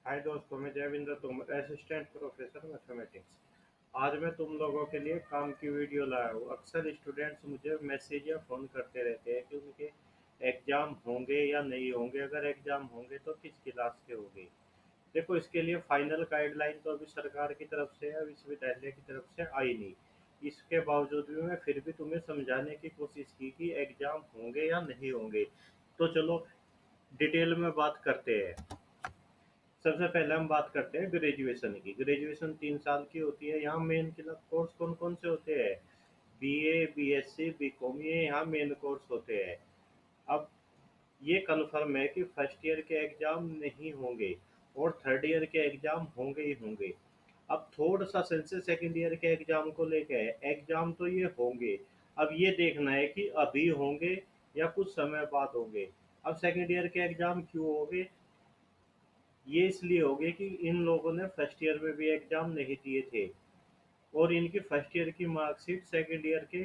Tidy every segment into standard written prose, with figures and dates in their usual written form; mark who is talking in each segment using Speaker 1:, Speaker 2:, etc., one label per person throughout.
Speaker 1: हाय दोस्तों, मैं Jayvindra Tomar, assistant professor mathematics. आज मैं तुम लोगों के लिए काम की वीडियो लाया हूँ। अक्सर स्टूडेंट्स मुझे मैसेज या फ़ोन करते रहते हैं कि उनके एग्ज़ाम होंगे या नहीं होंगे। अगर एग्ज़ाम होंगे तो किस क्लास के होंगे। देखो, इसके लिए फाइनल गाइडलाइन तो अभी सरकार की तरफ से या विश्वविद्यालय की तरफ से आई नहीं। इसके बावजूद भी मैं फिर भी तुम्हें समझाने की कोशिश की कि एग्ज़ाम होंगे या नहीं होंगे। तो चलो डिटेल में बात करते हैं। सबसे पहले हम बात करते हैं ग्रेजुएशन की। ग्रेजुएशन 3 साल की होती है। यहाँ मेन कोर्स कौन कौन से होते हैं? बीए, बीएससी, बीकॉम, ये यहाँ मेन कोर्स होते हैं। अब ये कन्फर्म है कि फर्स्ट ईयर के एग्जाम नहीं होंगे और थर्ड ईयर के एग्जाम होंगे ही होंगे। अब थोड़ा सा सेंसे सेकंड ईयर के एग्जाम को लेके है। एग्जाम तो ये होंगे। अब ये देखना है कि अभी होंगे या कुछ समय बाद होंगे। अब सेकंड ईयर के एग्जाम क्यों होंगे? ये इसलिए हो गए कि इन लोगों ने फर्स्ट ईयर में भी एग्जाम नहीं दिए थे और इनकी फर्स्ट ईयर की मार्कशीट सेकंड ईयर के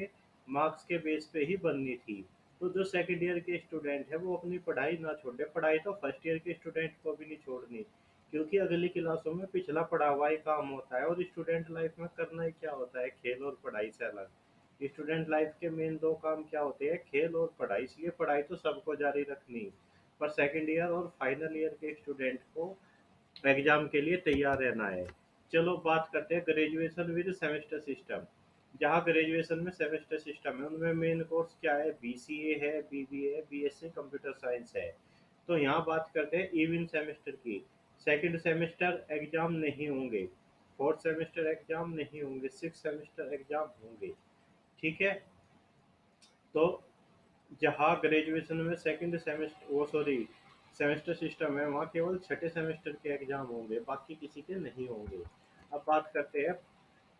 Speaker 1: मार्क्स के बेस पे ही बननी थी। तो जो सेकंड ईयर के स्टूडेंट है वो अपनी पढ़ाई ना छोड़े। पढ़ाई तो फर्स्ट ईयर के स्टूडेंट को भी नहीं छोड़नी, क्योंकि अगली क्लासों में पिछला पढ़ा हुआ ही काम होता है और स्टूडेंट लाइफ में करना ही क्या होता है, खेल और पढ़ाई से अलग। स्टूडेंट लाइफ के मेन दो काम क्या होते हैं, खेल और पढ़ाई। इसलिए पढ़ाई तो सबको जारी रखनी, पर सेकंड ईयर और फाइनल ईयर के स्टूडेंट को एग्जाम के लिए तैयार रहना है। चलो बात करते हैं ग्रेजुएशन विद सेमेस्टर सिस्टम। जहाँ ग्रेजुएशन में सेमेस्टर सिस्टम है उनमें मेन कोर्स क्या है? बीसीए है, बीबीए है, बीएससी कंप्यूटर साइंस है। तो यहाँ बात करते हैं इवन सेमेस्टर की। सेकंड सेमेस्टर एग्जाम नहीं होंगे, फोर्थ सेमेस्टर एग्जाम नहीं होंगे, सिक्स सेमेस्टर एग्जाम होंगे। ठीक है। तो जहाँ ग्रेजुएशन में सेकंड सेमेस्टर वो सॉरी सेमेस्टर सिस्टम है, वहाँ केवल छठे सेमेस्टर के एग्जाम होंगे, बाकी किसी के नहीं होंगे। अब बात करते हैं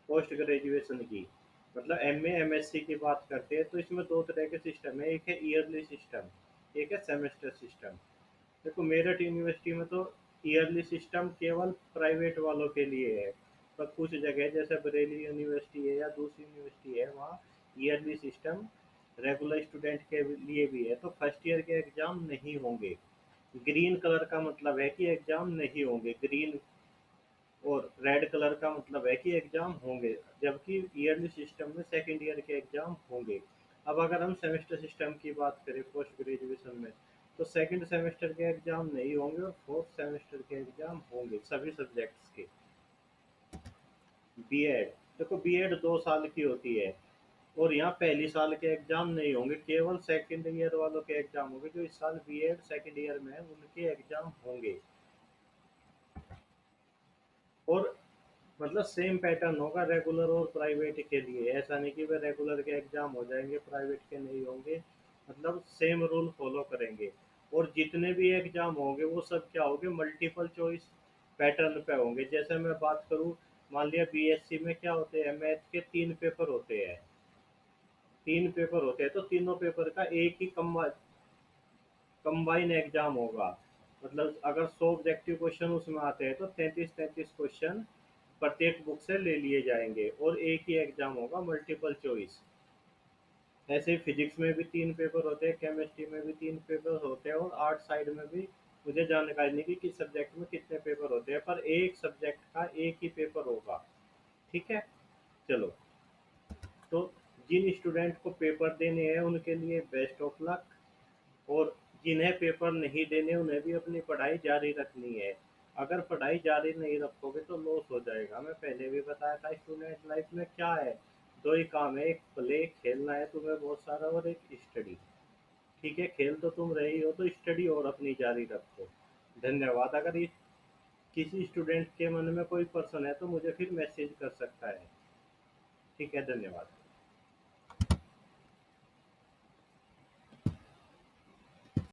Speaker 1: पोस्ट ग्रेजुएशन की, मतलब एमए एमएससी की बात करते हैं। तो इसमें दो तरह के सिस्टम है, एक है ईयरली सिस्टम, एक है सेमेस्टर सिस्टम। देखो, मेरठ यूनिवर्सिटी में तो ईयरली सिस्टम केवल प्राइवेट वालों के लिए है, पर कुछ जगह जैसे बरेली यूनिवर्सिटी है या दूसरी यूनिवर्सिटी है वहाँ ईयरली सिस्टम रेगुलर स्टूडेंट के लिए भी है। तो फर्स्ट ईयर के एग्जाम नहीं होंगे। ग्रीन कलर का मतलब है कि एग्जाम नहीं होंगे, ग्रीन, और रेड कलर का मतलब है कि एग्जाम होंगे, जबकि ईयरली सिस्टम में सेकेंड ईयर के एग्जाम होंगे। अब अगर हम सेमेस्टर सिस्टम की बात करें पोस्ट ग्रेजुएशन में, तो सेकंड सेमेस्टर के एग्जाम नहीं होंगे और फोर्थ सेमेस्टर के एग्जाम होंगे सभी सब्जेक्ट्स के। बीएड, देखो बीएड 2 साल की होती है और यहाँ पहली साल के एग्जाम नहीं होंगे, केवल सेकंड ईयर वालों के एग्जाम होंगे। जो इस साल बीएड सेकंड ईयर में है उनके एग्जाम होंगे। और मतलब सेम पैटर्न होगा रेगुलर और प्राइवेट के लिए। ऐसा नहीं कि वे रेगुलर के एग्जाम हो जाएंगे प्राइवेट के नहीं होंगे, मतलब सेम रूल फॉलो करेंगे। और जितने भी एग्जाम होंगे वो सब क्या होंगे, मल्टीपल चॉइस पैटर्न पे होंगे। जैसे मैं बात करूँ, मान लिया बीएससी में क्या होते हैं, मैथ के 3 पेपर होते हैं। 3 पेपर होते हैं तो तीनों पेपर का एक ही कंबाइन एग्जाम होगा। मतलब अगर 100 ऑब्जेक्टिव क्वेश्चन उसमें आते हैं तो 33-33 क्वेश्चन प्रत्येक बुक से ले लिए जाएंगे और एक ही एग्जाम होगा, मल्टीपल चॉइस। ऐसे ही फिजिक्स में भी 3 पेपर होते हैं, केमिस्ट्री में भी 3 पेपर होते हैं, और आर्ट साइड में भी मुझे जानकारी नहीं कि किस सब्जेक्ट में कितने पेपर होते हैं, पर एक सब्जेक्ट का एक ही पेपर होगा। ठीक है। चलो, तो जिन स्टूडेंट को पेपर देने हैं उनके लिए बेस्ट ऑफ लक, और जिन्हें पेपर नहीं देने उन्हें भी अपनी पढ़ाई जारी रखनी है। अगर पढ़ाई जारी नहीं रखोगे तो लॉस हो जाएगा। मैं पहले भी बताया था, स्टूडेंट लाइफ में क्या है, दो ही काम है, एक प्ले खेलना है तुम्हें बहुत सारा, और एक स्टडी। ठीक है, खेल तो तुम रही हो तो स्टडी और अपनी जारी रखो। धन्यवाद। अगर ये किसी स्टूडेंट के मन में कोई पर्सन है तो मुझे फिर मैसेज कर सकता है। ठीक है, धन्यवाद।